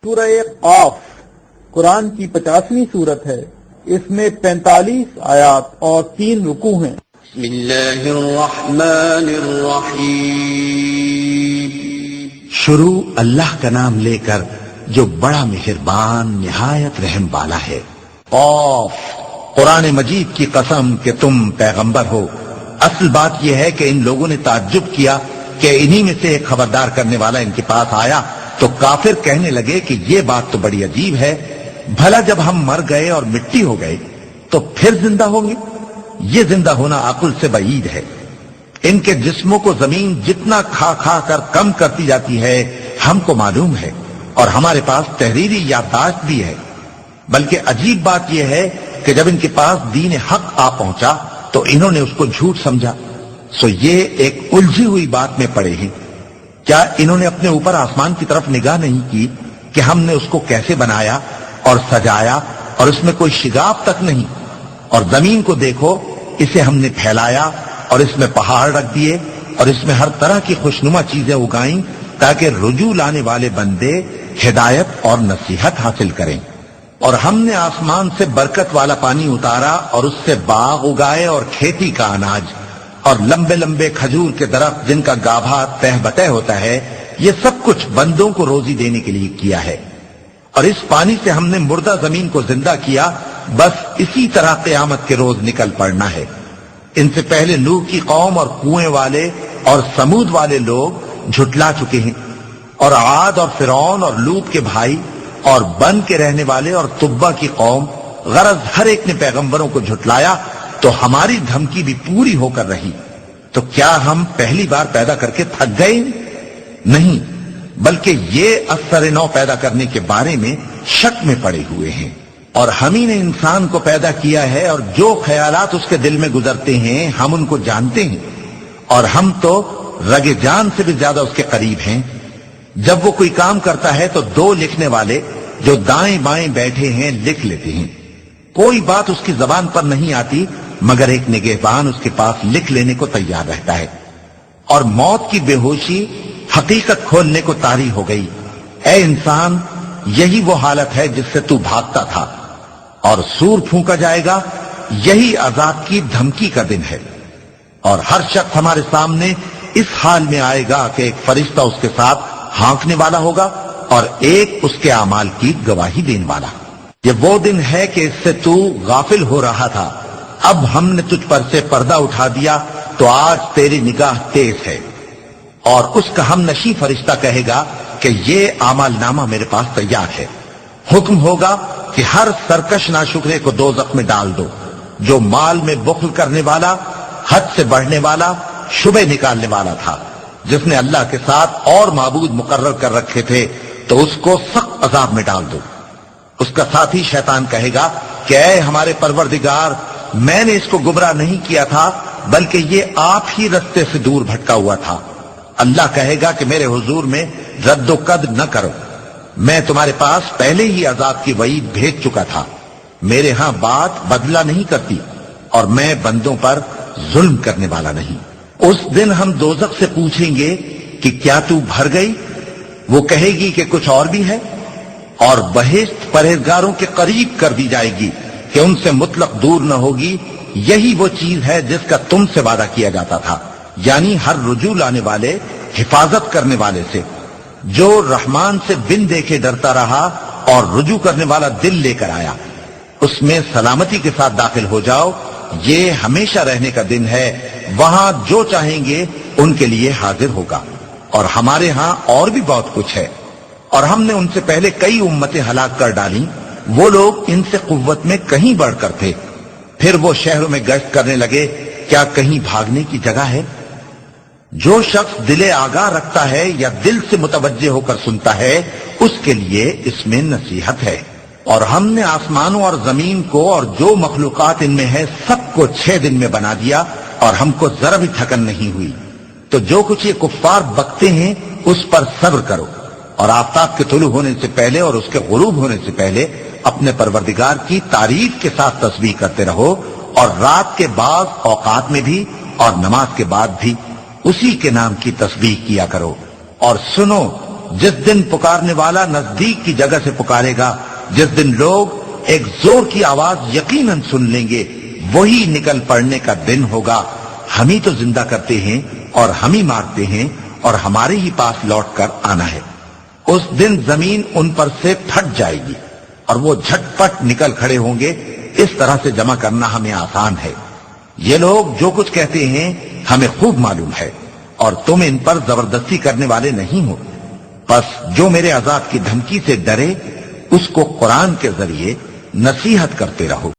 سورہ قاف قرآن کی 50ویں سورت ہے۔ اس میں 45 آیات اور 3 رکوع ہیں۔ بسم اللہ الرحمن الرحیم۔ شروع اللہ کا نام لے کر جو بڑا مہربان نہایت رحم والا ہے۔ قاف، قرآن مجید کی قسم کہ تم پیغمبر ہو۔ اصل بات یہ ہے کہ ان لوگوں نے تعجب کیا کہ انہی میں سے ایک خبردار کرنے والا ان کے پاس آیا تو کافر کہنے لگے کہ یہ بات تو بڑی عجیب ہے، بھلا جب ہم مر گئے اور مٹی ہو گئے تو پھر زندہ ہوں گے؟ یہ زندہ ہونا عقل سے بعید ہے۔ ان کے جسموں کو زمین جتنا کھا کھا کر کم کرتی جاتی ہے ہم کو معلوم ہے، اور ہمارے پاس تحریری یادداشت بھی ہے۔ بلکہ عجیب بات یہ ہے کہ جب ان کے پاس دین حق آ پہنچا تو انہوں نے اس کو جھوٹ سمجھا۔ سو یہ ایک الجھی ہوئی بات میں پڑے ہیں۔ کیا انہوں نے اپنے اوپر آسمان کی طرف نگاہ نہیں کی کہ ہم نے اس کو کیسے بنایا اور سجایا اور اس میں کوئی شگاف تک نہیں؟ اور زمین کو دیکھو، اسے ہم نے پھیلایا اور اس میں پہاڑ رکھ دیے اور اس میں ہر طرح کی خوشنما چیزیں اگائیں تاکہ رجوع لانے والے بندے ہدایت اور نصیحت حاصل کریں۔ اور ہم نے آسمان سے برکت والا پانی اتارا اور اس سے باغ اگائے اور کھیتی کا اناج اور لمبے لمبے کھجور کے درخت جن کا گابھا تہ بتہ ہوتا ہے۔ یہ سب کچھ بندوں کو روزی دینے کے لیے کیا ہے۔ اور اس پانی سے ہم نے مردہ زمین کو زندہ کیا، بس اسی طرح قیامت کے روز نکل پڑنا ہے۔ ان سے پہلے نوح کی قوم اور کنویں والے اور سمود والے لوگ جھٹلا چکے ہیں، اور عاد اور فرعون اور لوط کے بھائی اور بن کے رہنے والے اور تبا کی قوم، غرض ہر ایک نے پیغمبروں کو جھٹلایا تو ہماری دھمکی بھی پوری ہو کر رہی۔ تو کیا ہم پہلی بار پیدا کر کے تھک گئے؟ نہیں، بلکہ یہ اثر نو پیدا کرنے کے بارے میں شک میں پڑے ہوئے ہیں۔ اور ہم ہی نے انسان کو پیدا کیا ہے، اور جو خیالات اس کے دل میں گزرتے ہیں ہم ان کو جانتے ہیں، اور ہم تو رگ جان سے بھی زیادہ اس کے قریب ہیں۔ جب وہ کوئی کام کرتا ہے تو 2 لکھنے والے جو دائیں بائیں بیٹھے ہیں لکھ لیتے ہیں۔ کوئی بات اس کی زبان پر نہیں آتی مگر ایک نگہبان اس کے پاس لکھ لینے کو تیار رہتا ہے۔ اور موت کی بے ہوشی حقیقت کھولنے کو طاری ہو گئی۔ اے انسان، یہی وہ حالت ہے جس سے تو بھاگتا تھا، اور سور پھونکا جائے گا، یہی عذاب کی دھمکی کا دن ہے۔ اور ہر شخص ہمارے سامنے اس حال میں آئے گا کہ ایک فرشتہ اس کے ساتھ ہانکنے والا ہوگا اور ایک اس کے اعمال کی گواہی دینے والا۔ یہ وہ دن ہے کہ اس سے تو غافل ہو رہا تھا، اب ہم نے تجھ پر سے پردہ اٹھا دیا تو آج تیری نگاہ تیز ہے۔ اور اس کا ہم نشی فرشتہ کہے گا کہ یہ اعمال نامہ میرے پاس تیار ہے۔ حکم ہوگا کہ ہر سرکش ناشکرے کو دوزخ میں ڈال دو، جو مال میں بخل کرنے والا، حد سے بڑھنے والا، شبہ نکالنے والا تھا، جس نے اللہ کے ساتھ اور معبود مقرر کر رکھے تھے، تو اس کو سخت عذاب میں ڈال دو۔ اس کا ساتھی شیطان کہے گا کہ اے ہمارے پروردگار، میں نے اس کو گمراہ نہیں کیا تھا بلکہ یہ آپ ہی رستے سے دور بھٹکا ہوا تھا۔ اللہ کہے گا کہ میرے حضور میں رد و قد نہ کرو، میں تمہارے پاس پہلے ہی عذاب کی وعید بھیج چکا تھا۔ میرے ہاں بات بدلہ نہیں کرتی، اور میں بندوں پر ظلم کرنے والا نہیں۔ اس دن ہم دوزخ سے پوچھیں گے کہ کیا تو بھر گئی؟ وہ کہے گی کہ کچھ اور بھی ہے، اور بہشت پرہیزگاروں کے قریب کر دی جائے گی کہ ان سے مطلق دور نہ ہوگی۔ یہی وہ چیز ہے جس کا تم سے وعدہ کیا جاتا تھا، یعنی ہر رجوع لانے والے، حفاظت کرنے والے سے، جو رحمان سے بن دیکھے ڈرتا رہا اور رجوع کرنے والا دل لے کر آیا، اس میں سلامتی کے ساتھ داخل ہو جاؤ۔ یہ ہمیشہ رہنے کا دن ہے، وہاں جو چاہیں گے ان کے لیے حاضر ہوگا۔ اور ہمارے ہاں اور بھی بہت کچھ ہے، اور ہم نے ان سے پہلے کئی امتیں ہلاک کر ڈالیں، وہ لوگ ان سے قوت میں کہیں بڑھ کر تھے۔ پھر وہ شہروں میں گشت کرنے لگے، کیا کہیں بھاگنے کی جگہ ہے؟ جو شخص دل آگاہ رکھتا ہے یا دل سے متوجہ ہو کر سنتا ہے، اس کے لیے اس میں نصیحت ہے۔ اور ہم نے آسمانوں اور زمین کو اور جو مخلوقات ان میں ہے سب کو 6 دن میں بنا دیا، اور ہم کو ذرا بھی تھکن نہیں ہوئی۔ تو جو کچھ یہ کفار بکتے ہیں اس پر صبر کرو، اور آفتاب کے طلوع ہونے سے پہلے اور اس کے غروب ہونے سے پہلے اپنے پروردگار کی تعریف کے ساتھ تسبیح کرتے رہو، اور رات کے بعض اوقات میں بھی اور نماز کے بعد بھی اسی کے نام کی تسبیح کیا کرو۔ اور سنو، جس دن پکارنے والا نزدیک کی جگہ سے پکارے گا، جس دن لوگ ایک زور کی آواز یقیناً سن لیں گے، وہی نکل پڑنے کا دن ہوگا۔ ہم ہی تو زندہ کرتے ہیں اور ہم ہی مارتے ہیں اور ہمارے ہی پاس لوٹ کر آنا ہے۔ اس دن زمین ان پر سے پھٹ جائے گی اور وہ جھٹ پٹ نکل کھڑے ہوں گے۔ اس طرح سے جمع کرنا ہمیں آسان ہے۔ یہ لوگ جو کچھ کہتے ہیں ہمیں خوب معلوم ہے، اور تم ان پر زبردستی کرنے والے نہیں ہو۔ پس جو میرے عذاب کی دھمکی سے ڈرے، اس کو قرآن کے ذریعے نصیحت کرتے رہو۔